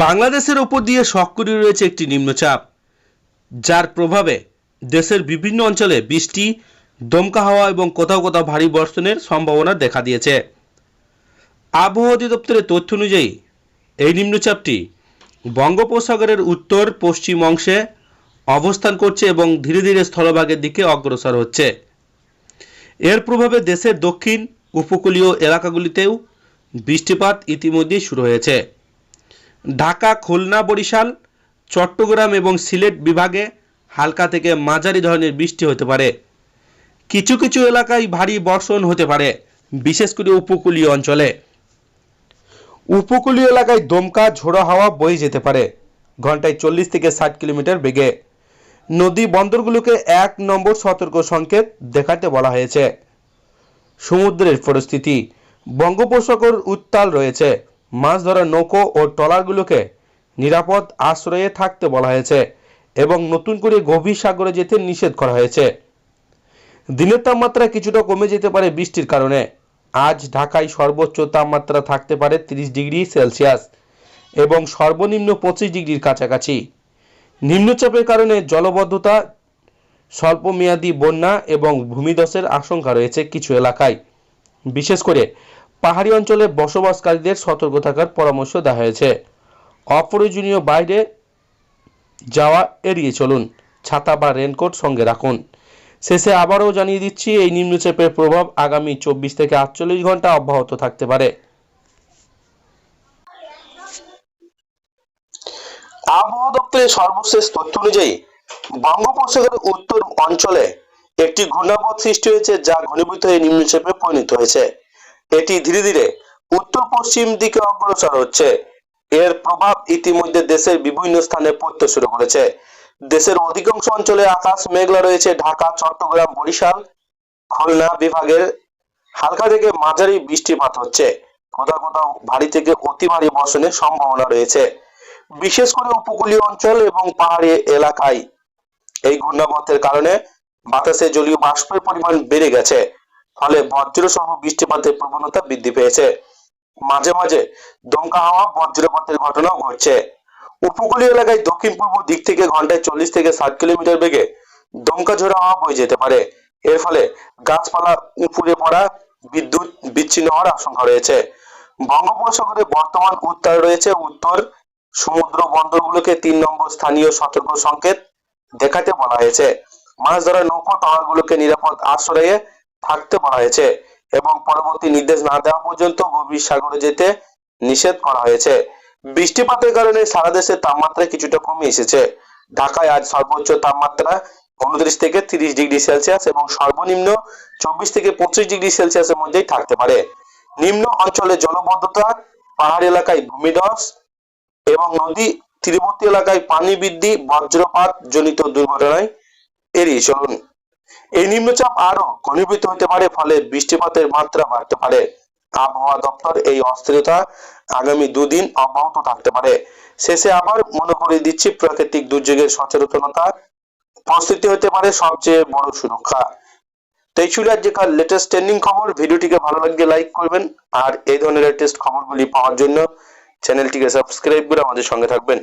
বাংলাদেশের ওপর দিয়ে সক্রিয় রয়েছে একটি নিম্নচাপ, যার প্রভাবে দেশের বিভিন্ন অঞ্চলে বৃষ্টি, দমকা হাওয়া এবং কোথাও কোথাও ভারী বর্ষণের সম্ভাবনা দেখা দিয়েছে। আবহাওয়া অধিদপ্তরের তথ্য অনুযায়ী এই নিম্নচাপটি বঙ্গোপসাগরের উত্তর পশ্চিম অংশে অবস্থান করছে এবং ধীরে ধীরে স্থলভাগের দিকে অগ্রসর হচ্ছে। এর প্রভাবে দেশের দক্ষিণ উপকূলীয় এলাকাগুলিতেও বৃষ্টিপাত ইতিমধ্যেই শুরু হয়েছে। ঢাকা, খুলনা, বরিশাল, চট্টগ্রাম এবং সিলেট বিভাগে হালকা থেকে মাঝারি ধরনের বৃষ্টি হতে পারে। কিছু কিছু এলাকায় ভারী বর্ষণ হতে পারে, বিশেষ করে উপকূলীয় অঞ্চলে। উপকূলীয় এলাকায় দমকা ঝোড়ো হাওয়া বয়ে যেতে পারে ঘন্টায় 40 থেকে 60 কিলোমিটার বেগে। নদী বন্দরগুলোকে 1 নম্বর সতর্ক সংকেত দেখাতে বলা হয়েছে। সমুদ্রের পরিস্থিতি, বঙ্গোপসাগর উত্তাল রয়েছে। মাছ ধরার নৌকো ও ট্রলারগুলোকে নিরাপদ আশ্রয়ে থাকতে বলা হয়েছে এবং নতুন করে গভীর সাগরে যেতে নিষেধ করা হয়েছে। দিনের তাপমাত্রা কিছুটা কমে যেতে পারে বৃষ্টির কারণে। আজ ঢাকায় সর্বোচ্চ তাপমাত্রা থাকতে পারে 30 ডিগ্রি সেলসিয়াস এবং সর্বনিম্ন 25 ডিগ্রির কাছাকাছি। নিম্নচাপের কারণে জলবদ্ধতা, স্বল্পমেয়াদী বন্যা এবং ভূমিধসের আশঙ্কা রয়েছে কিছু এলাকায়। বিশেষ করে পাহাড়ি অঞ্চলে বসবাসকারীদের সতর্ক থাকার পরামর্শ দেওয়া হয়েছে। অপ্রয়োজনীয় বাইরে যাওয়া এড়িয়ে চলুন, ছাতা বা রেনকোট সঙ্গে রাখুন। শেষে আবারও জানিয়ে দিচ্ছি, এই নিম্নচাপের প্রভাব আগামী 24 থেকে 48 ঘন্টা অব্যাহত থাকতে পারে। আবহাওয়া দপ্তরের সর্বশেষ তথ্য অনুযায়ী বঙ্গোপসাগরের উত্তর অঞ্চলে একটি ঘূর্ণাবর্ত সৃষ্টি হয়েছে, যা ঘনীভূত হয়ে নিম্নচাপে পরিণত হয়েছে। এটি ধীরে ধীরে উত্তর পশ্চিম দিকে অগ্রসর হচ্ছে। এর প্রভাব ইতিমধ্যে দেশের বিভিন্ন স্থানে পড়তে শুরু করেছে। দেশের অধিকাংশ অঞ্চলে আকাশ মেঘলা রয়েছে। ঢাকা, চট্টগ্রাম, বরিশাল, খুলনা বিভাগের হালকা থেকে মাঝারি বৃষ্টিপাত হচ্ছে। কোথাও কোথাও ভারী থেকে অতি ভারী বর্ষণের সম্ভাবনা রয়েছে, বিশেষ করে উপকূলীয় অঞ্চল এবং পাহাড়ি এলাকায়। এই ঘূর্ণাবর্তের কারণে বাতাসে জলীয় বাষ্পের পরিমাণ বেড়ে গেছে, ফলে বজ্র সহ বৃষ্টিপাতের প্রবণতা বৃদ্ধি পেয়েছে। মাঝে মাঝে দমকা হাওয়া, বজ্রপাতের ঘটনাও ঘটছে। উপকূলীয় এলাকায় দক্ষিণ পূর্ব দিক থেকে ঘন্টায় 40 থেকে 60 কিলোমিটার বেগে দমকা ঝোড়ো হাওয়া বয়ে যেতে পারে। এর ফলে গাছপালা উপড়ে পড়া, বিদ্যুৎ বিচ্ছিন্ন হওয়ার আশঙ্কা রয়েছে। বঙ্গোপসাগরে বর্তমান উত্তাল রয়েছে। উত্তর সমুদ্র বন্দরগুলোকে 3 নম্বর স্থানীয় সতর্ক সংকেত দেখাতে বলা হয়েছে। মাছ ধরার নৌকো ট্রলারগুলোকে নিরাপদ আশ্রয়ে থাকতে বলা হয়েছে এবং পরবর্তী নির্দেশ না দেওয়া পর্যন্ত গভীর সাগরে যেতে নিষেধ করা হয়েছে। বৃষ্টিপাতের কারণে সারা দেশে তাপমাত্রা কিছুটা কমে এসেছে। ঢাকায় আজ সর্বোচ্চ তাপমাত্রা 29 থেকে 30 ডিগ্রি সেলসিয়াস এবং সর্বনিম্ন 24 থেকে 25 ডিগ্রি সেলসিয়াসের মধ্যেই থাকতে পারে। নিম্ন অঞ্চলে জলবদ্ধতা, পাহাড়ি এলাকায় ভূমিধস এবং নদী তীরবর্তী এলাকায় পানি বৃদ্ধি, বজ্রপাত জনিত দুর্ঘটনায় এড়িয়ে চলুন। এই নিম্নচাপ আরো ঘনীভূত হতে পারে, ফলে বৃষ্টিপাতের মাত্রা বাড়তে পারে। আবহাওয়া দপ্তর এই অস্থিরতা আগামী 2 দিন অব্যাহত থাকতে পারে। শেষে আবার মনে করিয়ে দিচ্ছি, প্রাকৃতিক দুর্যোগের সচেতনতা, প্রস্তুতি হতে পারে সবচেয়ে বড় সুরক্ষা। তো এই ছিল আজকের লেটেস্ট ট্রেন্ডিং খবর। ভিডিওটিকে ভালো লাগলে লাইক করবেন আর এই ধরনের লেটেস্ট খবরগুলি পাওয়ার জন্য চ্যানেলটিকে সাবস্ক্রাইব করে আমাদের সঙ্গে থাকবেন।